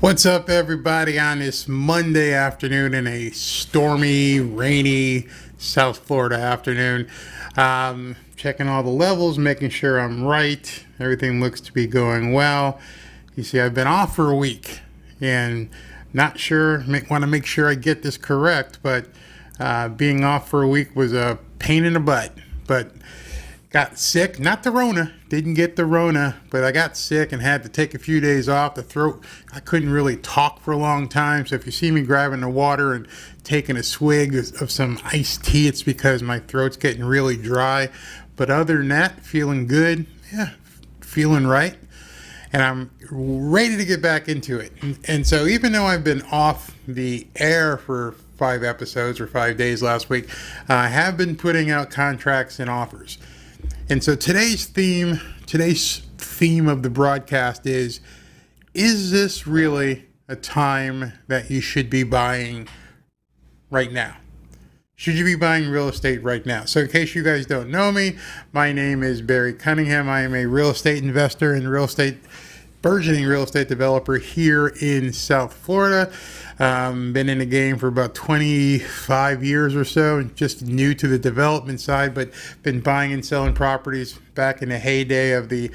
What's up, everybody, on this Monday afternoon in a stormy, rainy South Florida afternoon? Checking all the levels, making sure I'm right. Everything looks to be going well. You see, I've been off for a week and not sure, want to make sure I get this correct, but being off for a week was a pain in the butt. But got sick, not the Rona, didn't get the Rona, but I got sick and had to take a few days off. The throat, I couldn't really talk for a long time. So if you see me grabbing the water and taking a swig of some iced tea, it's because my throat's getting really dry. But other than that, feeling good, feeling right. And I'm ready to get back into it. And so even though I've been off the air for 5 episodes or 5 days last week, I have been putting out contracts and offers. And so today's theme of the broadcast is this really a time that you should be buying right now? Should you be buying real estate right now? So in case you guys don't know me, my name is Barry Cunningham. I am a real estate investor and burgeoning real estate developer here in South Florida. Been in the game for about 25 years or so, just new to the development side, but been buying and selling properties back in the heyday of the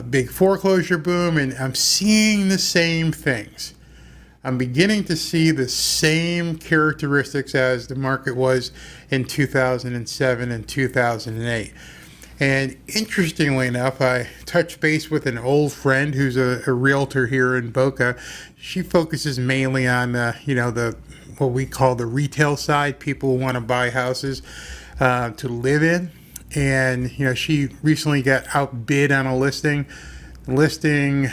big foreclosure boom, and I'm seeing the same things. I'm beginning to see the same characteristics as the market was in 2007 and 2008. And interestingly enough, I touched base with an old friend who's a realtor here in Boca. She focuses mainly on, the what we call the retail side. People who want to buy houses to live in. And, she recently got outbid on a listing. The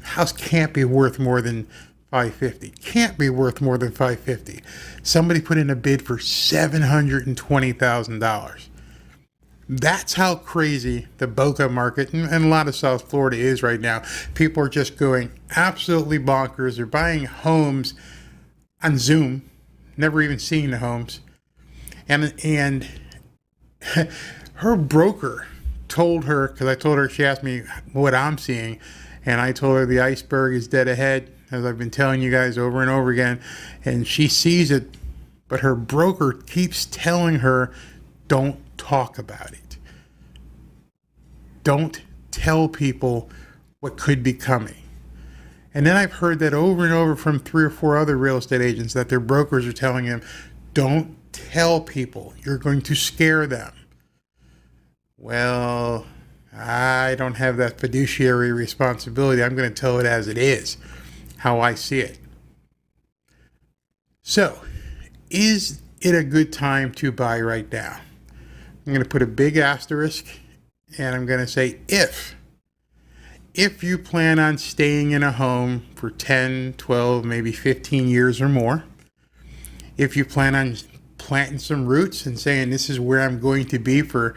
house can't be worth more than $550. Can't be worth more than $550. Somebody put in a bid for $720,000. That's how crazy the Boca market and a lot of South Florida is right now. People are just going absolutely bonkers. They're buying homes on Zoom, never even seeing the homes. And her broker told her, because I told her, she asked me what I'm seeing, and I told her the iceberg is dead ahead, as I've been telling you guys over and over again, and she sees it, but her broker keeps telling her, don't talk about it. Don't tell people what could be coming. And then I've heard that over and over from 3 or 4 other real estate agents that their brokers are telling them, don't tell people, you're going to scare them. Well, I don't have that fiduciary responsibility. I'm going to tell it as it is, how I see it. So, is it a good time to buy right now? I'm going to put a big asterisk, and I'm going to say if you plan on staying in a home for 10, 12, maybe 15 years or more, if you plan on planting some roots and saying this is where I'm going to be for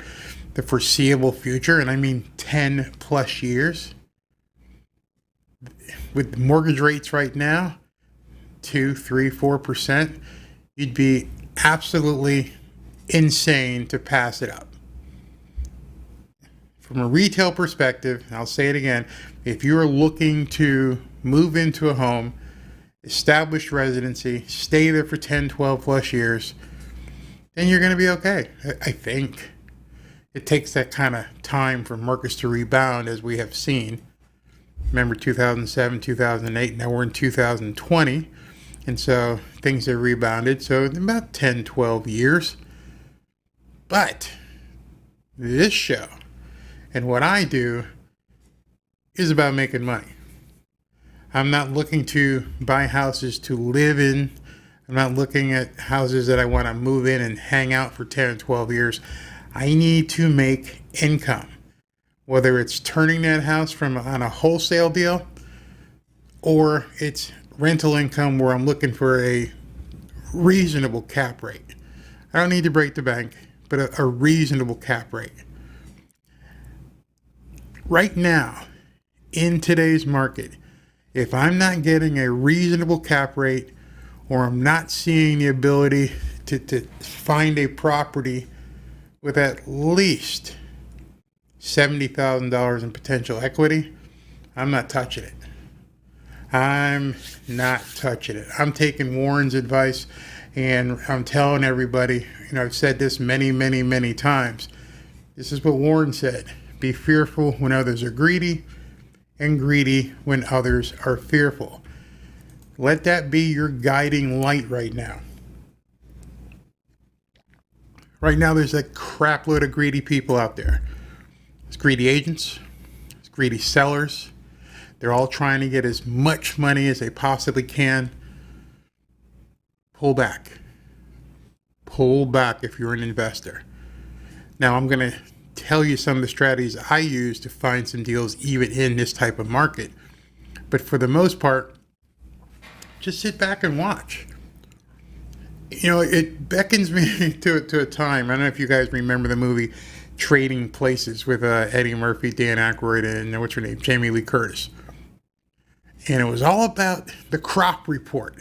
the foreseeable future, and I mean 10 plus years, with mortgage rates right now, 2, 3, 4%, you'd be absolutely insane to pass it up. From a retail perspective, I'll say it again, if you're looking to move into a home, establish residency, stay there for 10, 12 plus years, then you're going to be okay, I think. It takes that kind of time for markets to rebound, as we have seen. Remember 2007, 2008, now we're in 2020, and so things have rebounded, so about 10, 12 years. But this show and what I do is about making money. I'm not looking to buy houses to live in. I'm not looking at houses that I want to move in and hang out for 10 or 12 years. I need to make income, whether it's turning that house on a wholesale deal or it's rental income where I'm looking for a reasonable cap rate. I don't need to break the bank, but a reasonable cap rate. Right now, in today's market, if I'm not getting a reasonable cap rate or I'm not seeing the ability to find a property with at least $70,000 in potential equity, I'm not touching it. I'm not touching it. I'm taking Warren's advice, and I'm telling everybody, I've said this many, many, many times. This is what Warren said. Be fearful when others are greedy, and greedy when others are fearful. Let that be your guiding light right now. Right now, there's a crap load of greedy people out there. There's greedy agents. There's greedy sellers. They're all trying to get as much money as they possibly can. Pull back. Pull back if you're an investor. Now, I'm going to tell you some of the strategies I use to find some deals even in this type of market. But for the most part, just sit back and watch. It beckons me to a time. I don't know if you guys remember the movie Trading Places with Eddie Murphy, Dan Aykroyd, and what's her name, Jamie Lee Curtis. And it was all about the crop report.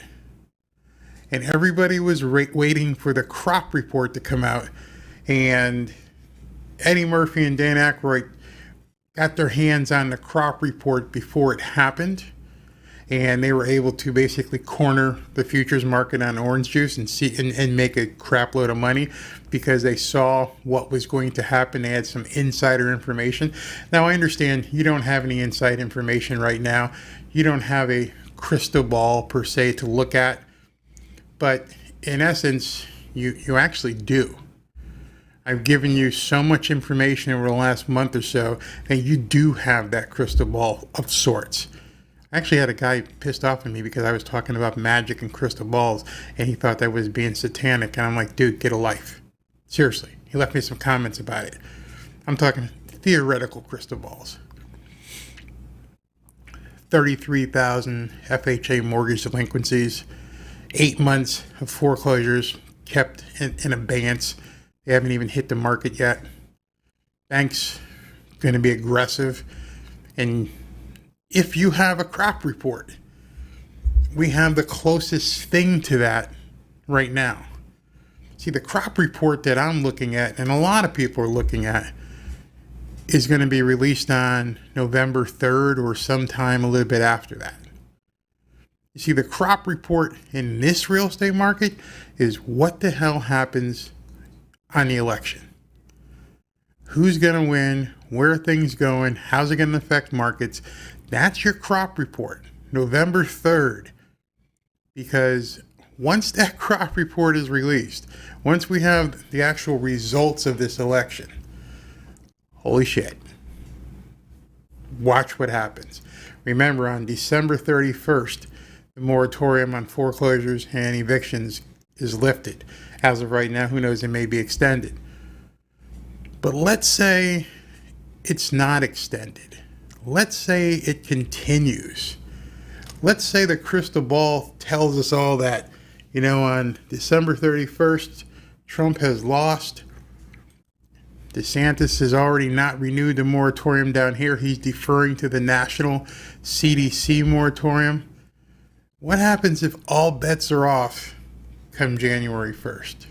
And everybody was waiting for the crop report to come out. And Eddie Murphy and Dan Aykroyd got their hands on the crop report before it happened. And they were able to basically corner the futures market on orange juice and make a crap load of money because they saw what was going to happen. They had some insider information. Now, I understand you don't have any inside information right now. You don't have a crystal ball per se to look at. But in essence, you actually do. I've given you so much information over the last month or so that you do have that crystal ball of sorts. I actually had a guy pissed off at me because I was talking about magic and crystal balls, and he thought that was being satanic. And I'm like, dude, get a life. Seriously. He left me some comments about it. I'm talking theoretical crystal balls. 33,000 FHA mortgage delinquencies, 8 months of foreclosures kept in abeyance. They haven't even hit the market yet. Banks going to be aggressive. And if you have a crop report, we have the closest thing to that right now. See, the crop report that I'm looking at, and a lot of people are looking at, is going to be released on November 3rd or sometime a little bit after that. You see, the crop report in this real estate market is what the hell happens on the election. Who's going to win? Where are things going? How's it going to affect markets? That's your crop report, November 3rd. Because once that crop report is released, once we have the actual results of this election, holy shit. Watch what happens. Remember, on December 31st, the moratorium on foreclosures and evictions is lifted. As of right now, who knows, it may be extended. But let's say it's not extended. Let's say it continues. Let's say the crystal ball tells us all that, on December 31st, Trump has lost. DeSantis has already not renewed the moratorium down here. He's deferring to the national CDC moratorium. What happens if all bets are off come January 1st?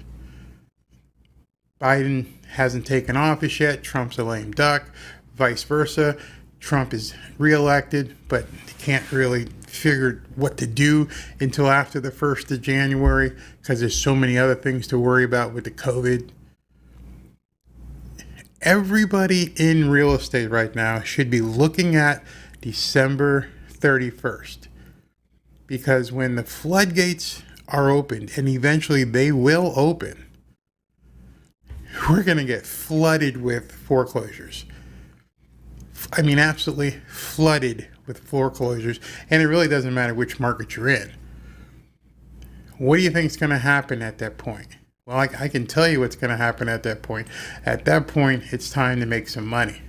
Biden hasn't taken office yet. Trump's a lame duck. Vice versa. Trump is reelected, but can't really figure what to do until after the 1st of January because there's so many other things to worry about with the COVID. Everybody in real estate right now should be looking at December 31st because when the floodgates are opened, and eventually they will open, we're going to get flooded with foreclosures. I mean, absolutely flooded with foreclosures. And it really doesn't matter which market you're in. What do you think is going to happen at that point? Well, I can tell you what's going to happen at that point. At that point, it's time to make some money.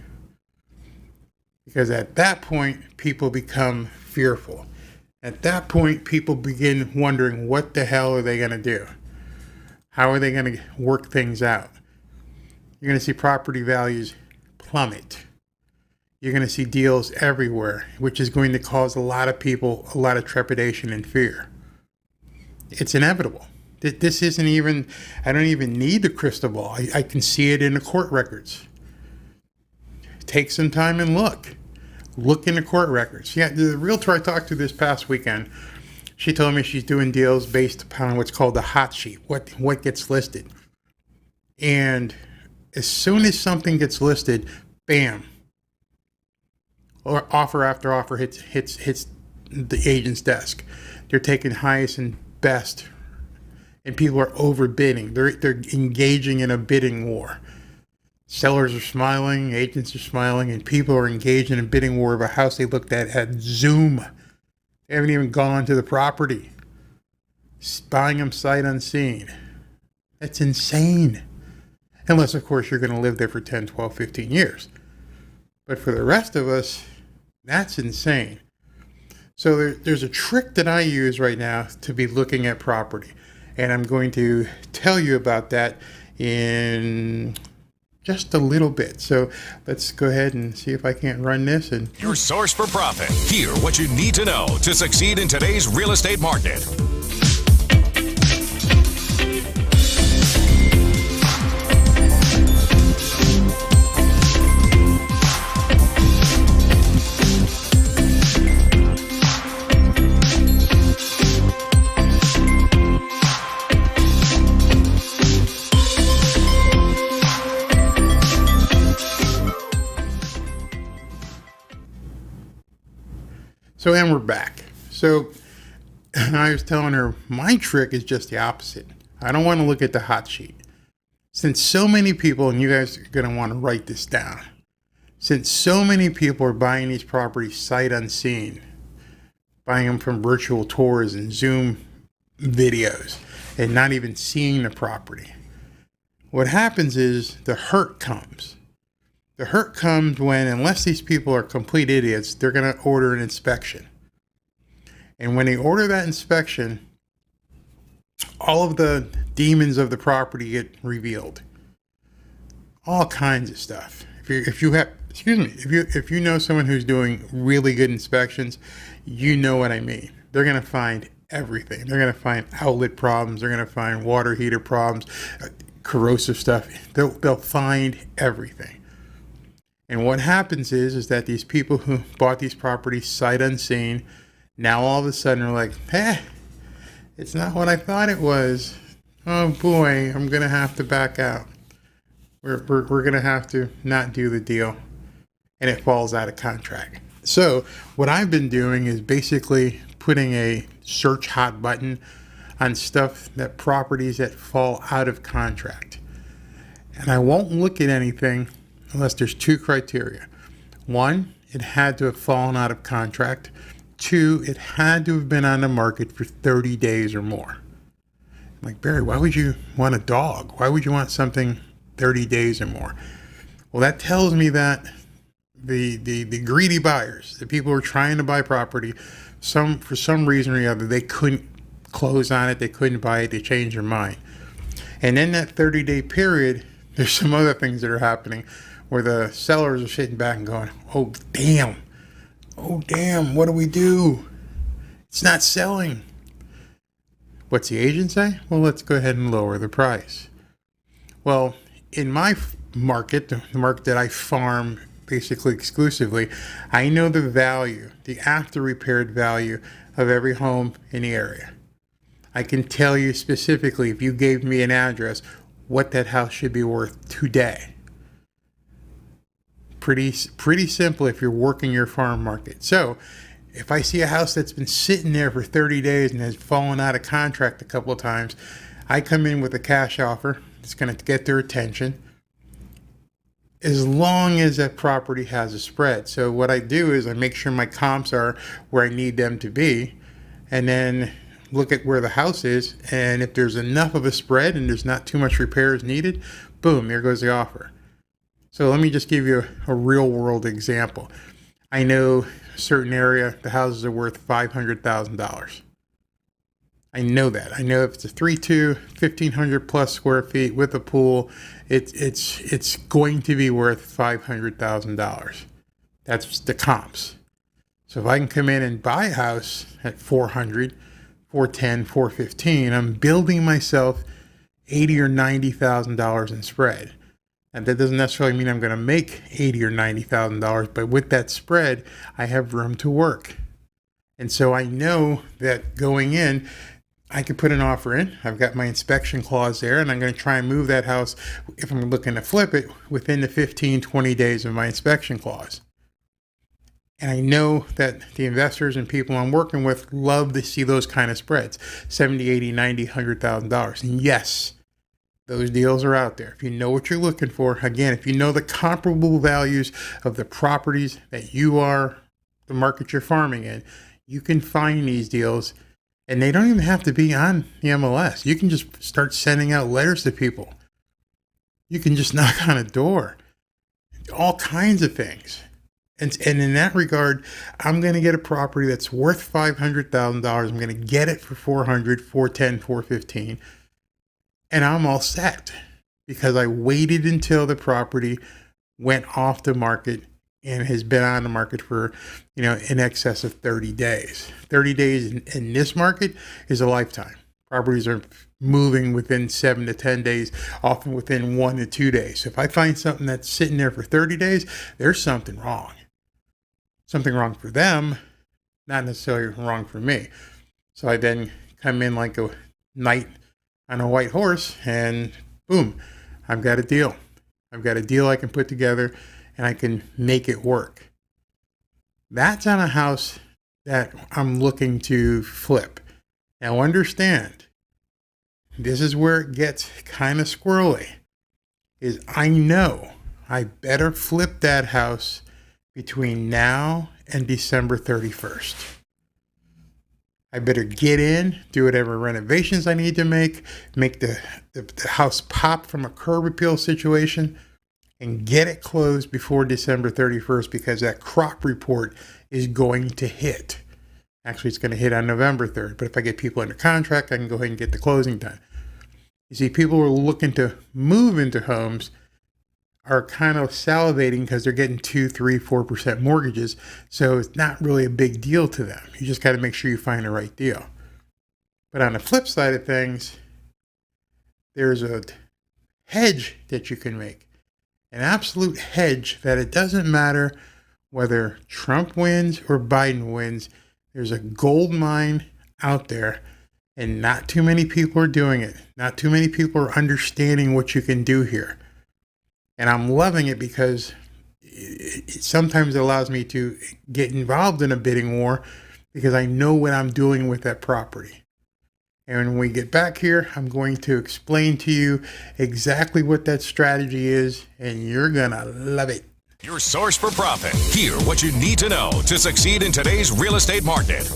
Because at that point, people become fearful. At that point, people begin wondering what the hell are they going to do? How are they going to work things out? You're going to see property values plummet. You're going to see deals everywhere, which is going to cause a lot of people a lot of trepidation and fear. It's inevitable. This isn't even, I don't even need the crystal ball. I can see it in the court records. Take some time and look. Look in the court records. Yeah, the realtor I talked to this past weekend, she told me she's doing deals based upon what's called the hot sheet, what gets listed. And as soon as something gets listed, bam, or offer after offer hits the agent's desk. They're taking highest and best, and people are overbidding. They're engaging in a bidding war. Sellers are smiling, agents are smiling, and people are engaged in a bidding war of a house they looked at Zoom. They haven't even gone to the property. Buying them sight unseen. That's insane. Unless, of course, you're going to live there for 10, 12, 15 years. But for the rest of us, that's insane. So there's a trick that I use right now to be looking at property. And I'm going to tell you about that in just a little bit. So let's go ahead and see if I can't run this. And your source for profit. Hear what you need to know to succeed in today's real estate market. So, and we're back. So I was telling her my trick is just the opposite. I don't want to look at the hot sheet. Since so many people, and you guys are going to want to write this down, since so many people are buying these properties sight unseen, buying them from virtual tours and Zoom videos, and not even seeing the property, what happens is the hurt comes. The hurt comes when, unless these people are complete idiots, they're going to order an inspection. And when they order that inspection, all of the demons of the property get revealed. All kinds of stuff. If you know someone who's doing really good inspections, you know what I mean. They're going to find everything. They're going to find outlet problems. They're going to find water heater problems, corrosive stuff. They'll find everything. And what happens is that these people who bought these properties sight unseen, now all of a sudden are like, it's not what I thought it was. Oh boy, I'm going to have to back out. We're going to have to not do the deal. And it falls out of contract. So what I've been doing is basically putting a search hot button on properties that fall out of contract. And I won't look at anything unless there's two criteria. One, it had to have fallen out of contract. Two, it had to have been on the market for 30 days or more. I'm like, Barry, why would you want a dog? Why would you want something 30 days or more? Well, that tells me that the greedy buyers, the people who are trying to buy property, for some reason or other, they couldn't close on it, they couldn't buy it, they changed their mind. And in that 30-day period, there's some other things that are happening where the sellers are sitting back and going, oh damn, what do we do? It's not selling. What's the agent say? Well, let's go ahead and lower the price. Well, in my market, the market that I farm basically exclusively, I know the value, the after repaired value of every home in the area. I can tell you specifically, if you gave me an address, what that house should be worth today. Pretty simple if you're working your farm market. So if I see a house that's been sitting there for 30 days and has fallen out of contract a couple of times, I come in with a cash offer. It's going to get their attention as long as that property has a spread. So what I do is I make sure my comps are where I need them to be, and then look at where the house is. And if there's enough of a spread and there's not too much repairs needed, boom, there goes the offer. So let me just give you a real world example. I know a certain area, the houses are worth $500,000. I know that. I know if it's a 3-2, 1,500 plus square feet with a pool, it's going to be worth $500,000. That's the comps. So if I can come in and buy a house at 400, 410, 415, I'm building myself $80,000 or $90,000 in spread. And that doesn't necessarily mean I'm going to make $80,000 or $90,000, but with that spread, I have room to work. And so I know that going in, I can put an offer in. I've got my inspection clause there, and I'm going to try and move that house, if I'm looking to flip it, within the 15, 20 days of my inspection clause. And I know that the investors and people I'm working with love to see those kind of spreads, $70,000, $80,000, $90,000, $100,000. And yes, those deals are out there. If you know what you're looking for, again, if you know the comparable values of the properties that you are, the market you're farming in, you can find these deals. And they don't even have to be on the MLS. You can just start sending out letters to people. You can just knock on a door. All kinds of things. And in that regard, I'm going to get a property that's worth $500,000. I'm going to get it for $400,000, $410,000, $415,000. And I'm all set because I waited until the property went off the market and has been on the market for, in excess of 30 days. 30 days in this market is a lifetime. Properties are moving within 7 to 10 days, often within 1 to 2 days. So if I find something that's sitting there for 30 days, there's something wrong. Something wrong for them, not necessarily wrong for me. So I then come in like a knight on a white horse and boom, I've got a deal. I've got a deal I can put together and I can make it work. That's on a house that I'm looking to flip. Now understand, this is where it gets kind of squirrely, is I know I better flip that house between now and December 31st. I better get in, do whatever renovations I need to make the house pop from a curb appeal situation, and get it closed before December 31st because that crop report is going to hit. Actually, it's going to hit on November 3rd, but if I get people under contract, I can go ahead and get the closing done. You see, people who are looking to move into homes are kind of salivating because they're getting 2, 3, 4% mortgages, so it's not really a big deal to them. You just got to make sure you find the right deal. But on the flip side of things, there's a hedge that you can make. An absolute hedge that it doesn't matter whether Trump wins or Biden wins. There's a gold mine out there, and not too many people are doing it. Not too many people are understanding what you can do here. And I'm loving it because it sometimes allows me to get involved in a bidding war because I know what I'm doing with that property. And when we get back here, I'm going to explain to you exactly what that strategy is, and you're going to love it. Your source for profit. Hear what you need to know to succeed in today's real estate market.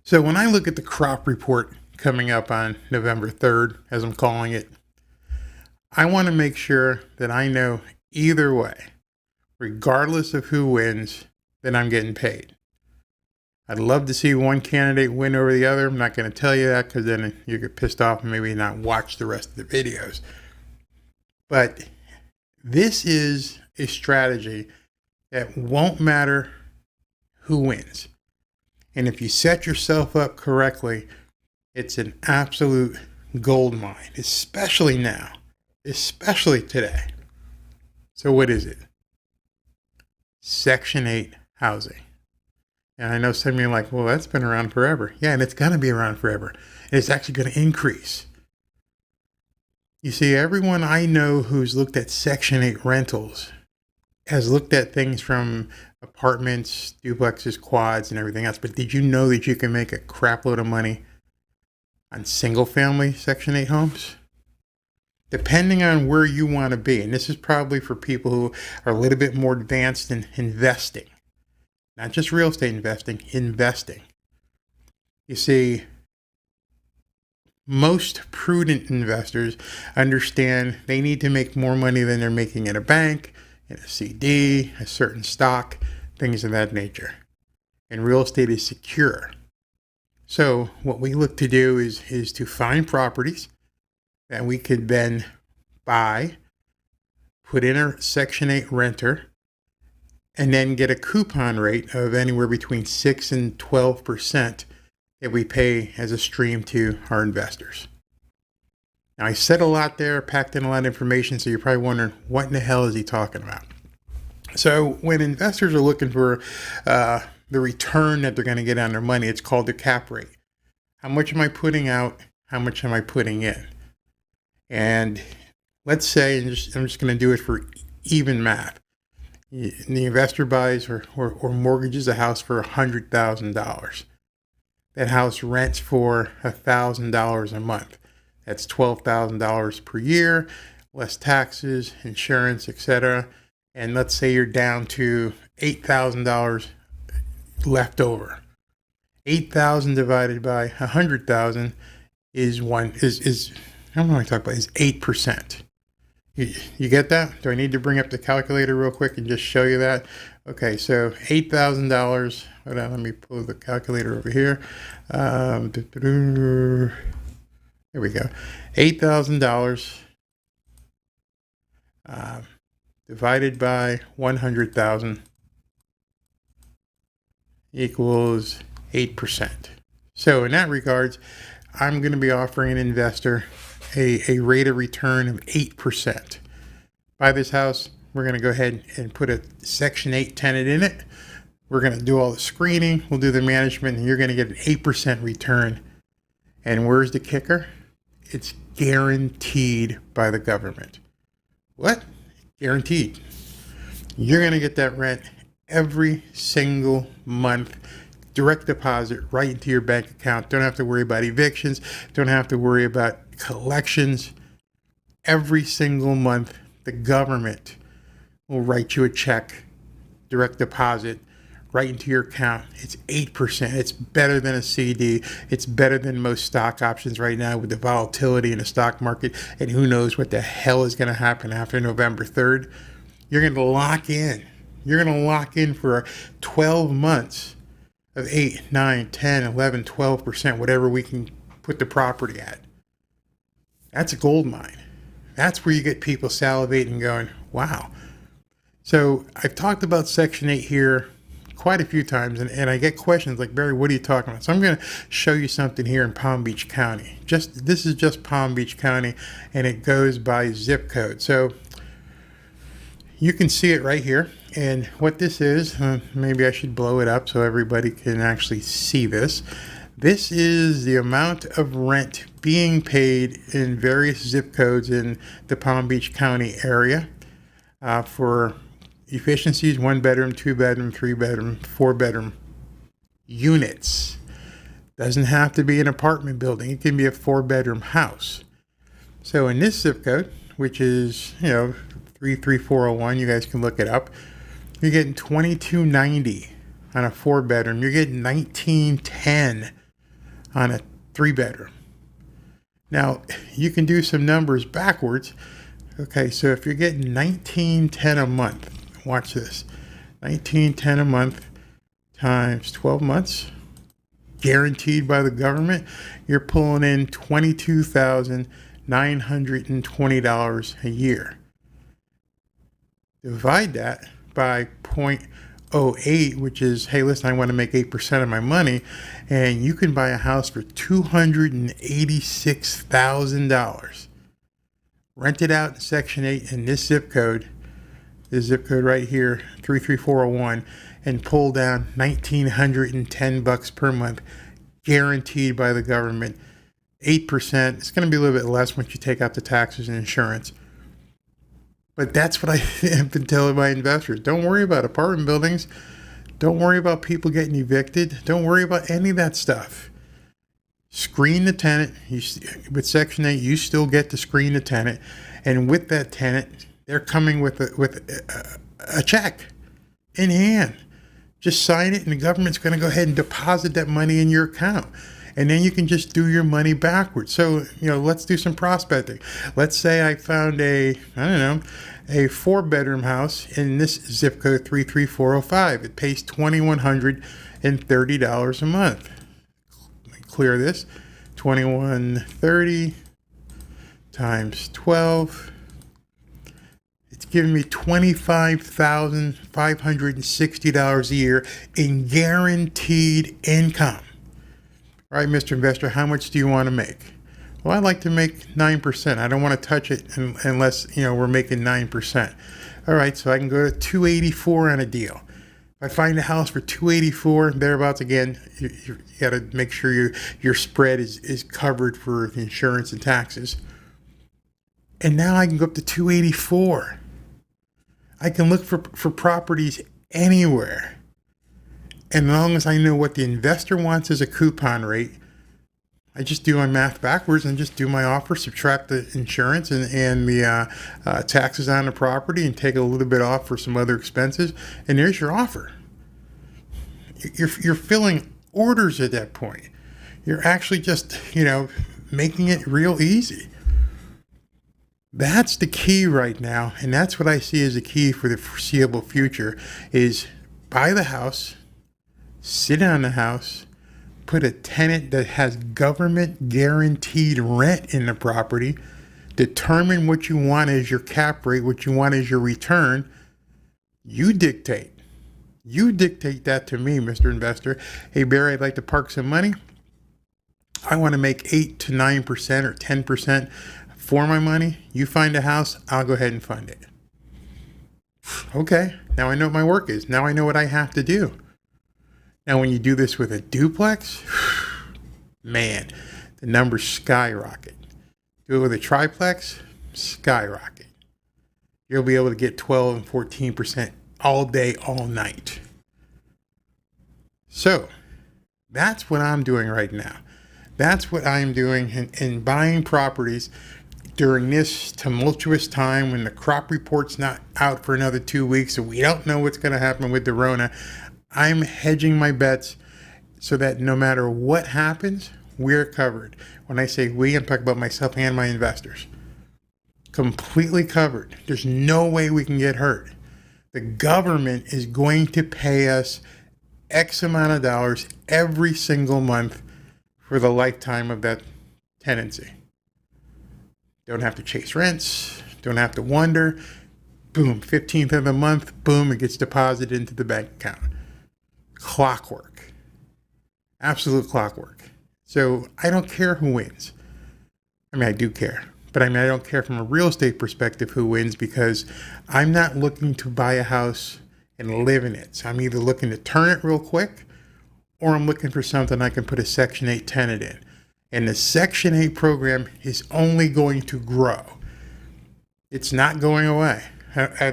So when I look at the crop report coming up on November 3rd, as I'm calling it, I want to make sure that I know either way, regardless of who wins, that I'm getting paid. I'd love to see one candidate win over the other. I'm not going to tell you that because then you get pissed off and maybe not watch the rest of the videos. But this is a strategy that won't matter who wins. And if you set yourself up correctly, it's an absolute gold mine, especially now, especially today. So what is it? Section 8 housing. And I know some of you are like, well, that's been around forever. Yeah, and it's going to be around forever. And it's actually going to increase. You see, everyone I know who's looked at Section 8 rentals has looked at things from apartments, duplexes, quads, and everything else. But did you know that you can make a crap load of money on single family Section 8 homes? Depending on where you want to be. And this is probably for people who are a little bit more advanced in investing. Not just real estate investing, investing. You see, most prudent investors understand they need to make more money than they're making in a bank, in a CD, a certain stock, things of that nature. and real estate is secure. So what we look to do is to find properties that we could then buy, put in a Section 8 renter, and then get a coupon rate of anywhere between 6 and 12% that we pay as a stream to our investors. Now, I said a lot there, packed in a lot of information, so you're probably wondering, what in the hell is he talking about? So when investors are looking for the return that they're going to get on their money, it's called the cap rate. How much am I putting out? How much am I putting in? And let's say, I'm just going to do it for even math. The investor buys or mortgages a house for $100,000. That house rents for $1,000 a month. That's $12,000 per year, less taxes, insurance, etc. And let's say you're down to $8,000 left over. 8,000 divided by 100,000 is I don't know what I talk about, is 8%. You get that? Do I need to bring up the calculator real quick and just show you that? Okay, so $8,000. Hold on, let me pull the calculator over here. There we go. $8,000 divided by 100,000 equals 8%. So in that regards, I'm going to be offering an investor a rate of return of 8%. Buy this house, we're going to go ahead and put a Section 8 tenant in it. We're going to do all the screening, we'll do the management, and you're going to get an 8% return. And where's the kicker? It's guaranteed by the government. What? Guaranteed. You're going to get that rent every single month, direct deposit right into your bank account. Don't have to worry about evictions. Don't have to worry about collections. Every single month, the government will write you a check, direct deposit, right into your account. It's 8%. It's better than a CD. It's better than most stock options right now with the volatility in the stock market. And who knows what the hell is going to happen after November 3rd. You're going to lock in. You're going to lock in for 12 months of 8, 9, 10, 11, 12%, whatever we can put the property at. That's a gold mine. That's where you get people salivating going, wow. So I've talked about Section 8 here quite a few times, and I get questions like, Barry, what are you talking about? So I'm going to show you something here in Palm Beach County. This is just Palm Beach County, and it goes by zip code. So you can see it right here. And what this is, maybe I should blow it up so everybody can actually see this. This is the amount of rent being paid in various zip codes in the Palm Beach County area for efficiencies, 1 bedroom, 2 bedroom, 3 bedroom, 4 bedroom units. Doesn't have to be an apartment building. It can be a 4-bedroom house. So in this zip code, which is, 33401, you guys can look it up, you're getting $22.90 on a 4-bedroom. You're getting $19.10 on a 3-bedroom. Now, you can do some numbers backwards. Okay, so if you're getting $19.10 a month, watch this. $19.10 a month times 12 months, guaranteed by the government, you're pulling in $22,920 a year. Divide that by 0.08, which is, hey, listen, I want to make 8% of my money, and you can buy a house for $286,000. Rent it out in Section 8 in this zip code right here, 33401, and pull down $1,910 per month, guaranteed by the government. 8%. It's going to be a little bit less once you take out the taxes and insurance. But that's what I have been telling my investors. Don't worry about apartment buildings. Don't worry about people getting evicted. Don't worry about any of that stuff. Screen the tenant. With Section 8, you still get to screen the tenant. And with that tenant, they're coming with a check in hand. Just sign it, and the government's going to go ahead and deposit that money in your account. And then you can just do your money backwards. So, let's do some prospecting. Let's say I found a 4-bedroom house in this zip code 33405. It pays $2,130 a month. Let me clear this. 2130 times 12. It's giving me $25,560 a year in guaranteed income. All right, Mr. Investor, how much do you want to make? Well, I'd like to make 9%. I don't want to touch it unless, we're making 9%. All right, so I can go to 284 on a deal. If I find a house for 284, thereabouts, again, you got to make sure your spread is covered for insurance and taxes. And now I can go up to 284. I can look for properties anywhere. And as long as I know what the investor wants as a coupon rate, I just do my math backwards and just do my offer, subtract the insurance and the taxes on the property and take a little bit off for some other expenses. And there's your offer. You're filling orders at that point. You're actually just, making it real easy. That's the key right now. And that's what I see as the key for the foreseeable future is buy the house, sit on the house, put a tenant that has government guaranteed rent in the property, determine what you want as your cap rate, what you want as your return. You dictate. You dictate that to me, Mr. Investor. Hey, Barry, I'd like to park some money. I want to make 8 to 9% or 10% for my money. You find a house, I'll go ahead and fund it. Okay, now I know what my work is. Now I know what I have to do. Now, when you do this with a duplex, man, the numbers skyrocket. Do it with a triplex, skyrocket. You'll be able to get 12 and 14% all day, all night. So that's what I'm doing right now. That's what I'm doing in buying properties during this tumultuous time when the crop report's not out for another 2 weeks and we don't know what's going to happen with the Rona. I'm hedging my bets so that no matter what happens, we're covered. When I say we, I'm talking about myself and my investors. Completely covered. There's no way we can get hurt. The government is going to pay us X amount of dollars every single month for the lifetime of that tenancy. Don't have to chase rents. Don't have to wonder. Boom, 15th of the month, boom, it gets deposited into the bank account. Clockwork. Absolute clockwork. So I don't care who wins. I mean, I do care. But I don't care from a real estate perspective who wins because I'm not looking to buy a house and live in it. So I'm either looking to turn it real quick or I'm looking for something I can put a Section 8 tenant in. And the Section 8 program is only going to grow. It's not going away. I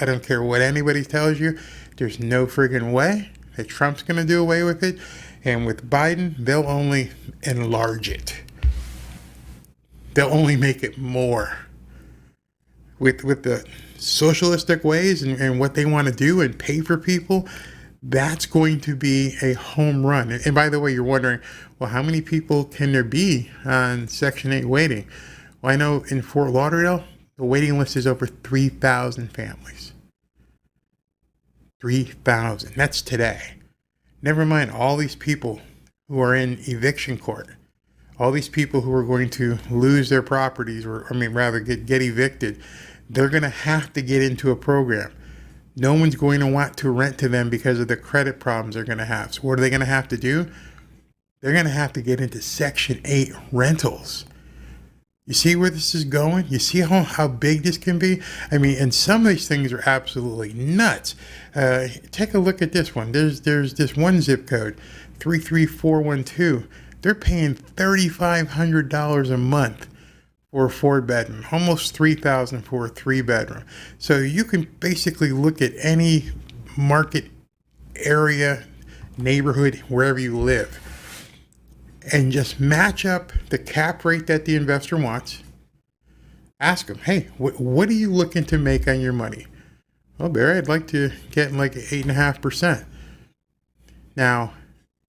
don't care what anybody tells you. There's no friggin' way that Trump's going to do away with it. And with Biden, they'll only enlarge it. They'll only make it more. With the socialistic ways and what they want to do and pay for people, that's going to be a home run. And by the way, you're wondering, well, how many people can there be on Section 8 waiting? Well, I know in Fort Lauderdale, the waiting list is over 3,000 families. 3,000. That's today. Never mind all these people who are in eviction court. All these people who are going to lose their properties get evicted. They're going to have to get into a program. No one's going to want to rent to them because of the credit problems they're going to have. So what are they going to have to do? They're going to have to get into Section 8 rentals. You see where this is going? You see how big this can be? I mean, and some of these things are absolutely nuts. Take a look at this one. There's this one zip code, 33412. They're paying $3,500 a month for a 4-bedroom, almost $3,000 for a 3-bedroom. So you can basically look at any market area, neighborhood, wherever you live, and just match up the cap rate that the investor wants. Ask them, hey, what are you looking to make on your money? Well, Barry, I'd like to get like 8.5%. Now,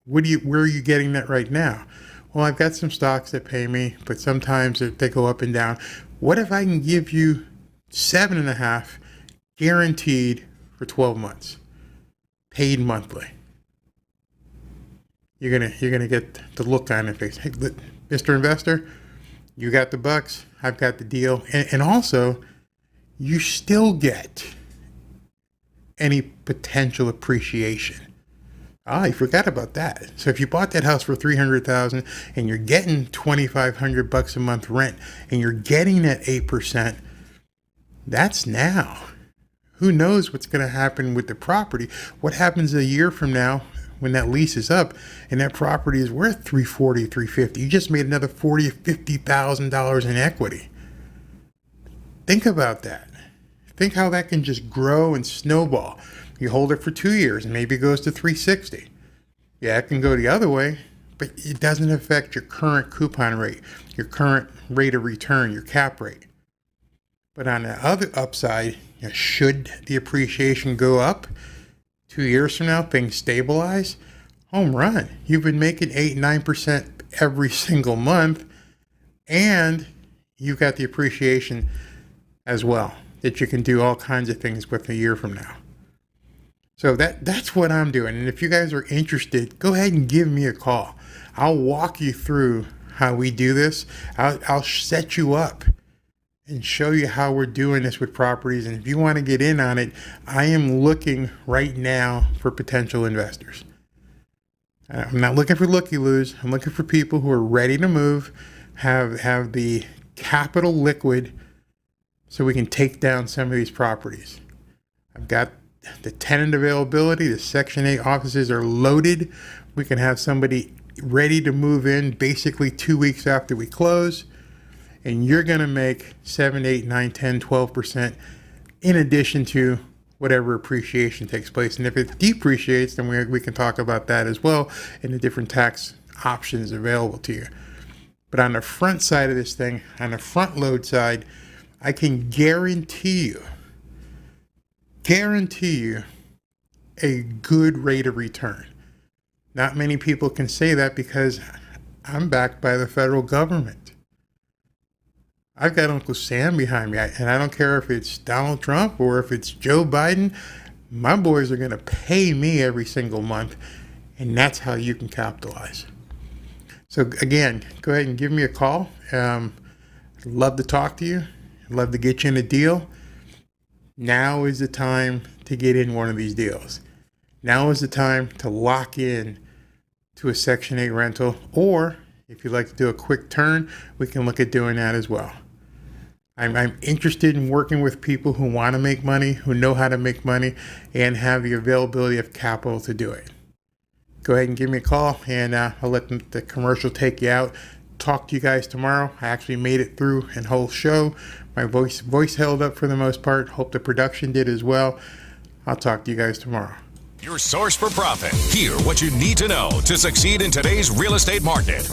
where are you getting that right now? Well, I've got some stocks that pay me, but sometimes they go up and down. What if I can give you 7.5 guaranteed for 12 months, paid monthly? You're gonna get the look on your face. Hey, Mr. Investor, you got the bucks, I've got the deal, and also you still get any potential appreciation. You forgot about that. So if you bought that house for $300,000 and you're getting $2,500 a month rent and you're getting that 8%, that's now. Who knows what's going to happen with the property? What happens a year from now when that lease is up and that property is worth $340,000, $350,000? You just made another $40,000 or $50,000 in equity. Think about that. Think how that can just grow and snowball. You hold it for 2 years and maybe it goes to 360. Yeah, it can go the other way, but it doesn't affect your current coupon rate, your current rate of return, your cap rate. But on the other upside, should the appreciation go up 2 years from now, things stabilize, home run. You've been making 8, 9% every single month, and you've got the appreciation as well that you can do all kinds of things with a year from now. So that's what I'm doing. And if you guys are interested, go ahead and give me a call. I'll walk you through how we do this. I'll set you up and show you how we're doing this with properties. And if you want to get in on it, I am looking right now for potential investors. I'm not looking for looky-loos. I'm looking for people who are ready to move, have the capital liquid so we can take down some of these properties. I've got the tenant availability. The Section 8 offices are loaded. We can have somebody ready to move in basically 2 weeks after we close. And you're going to make 7, 8, 9, 10, 12% in addition to whatever appreciation takes place. And if it depreciates, then we can talk about that as well and the different tax options available to you. But on the front side of this thing, on the front load side, I can guarantee you a good rate of return. Not many people can say that because I'm backed by the federal government. I've got Uncle Sam behind me, and I don't care if it's Donald Trump or if it's Joe Biden. My boys are going to pay me every single month, and that's how you can capitalize. So again, go ahead and give me a call. I'd love to talk to you. I'd love to get you in a deal. Now is the time to get in one of these deals. Now is the time to lock in to a Section 8 rental, or if you'd like to do a quick turn, we can look at doing that as well. I'm interested in working with people who want to make money, who know how to make money, and have the availability of capital to do it. Go ahead and give me a call, and I'll let the commercial take you out. Talk to you guys tomorrow. I actually made it through a whole show. My voice held up for the most part. Hope the production did as well. I'll talk to you guys tomorrow. Your source for profit. Hear what you need to know to succeed in today's real estate market.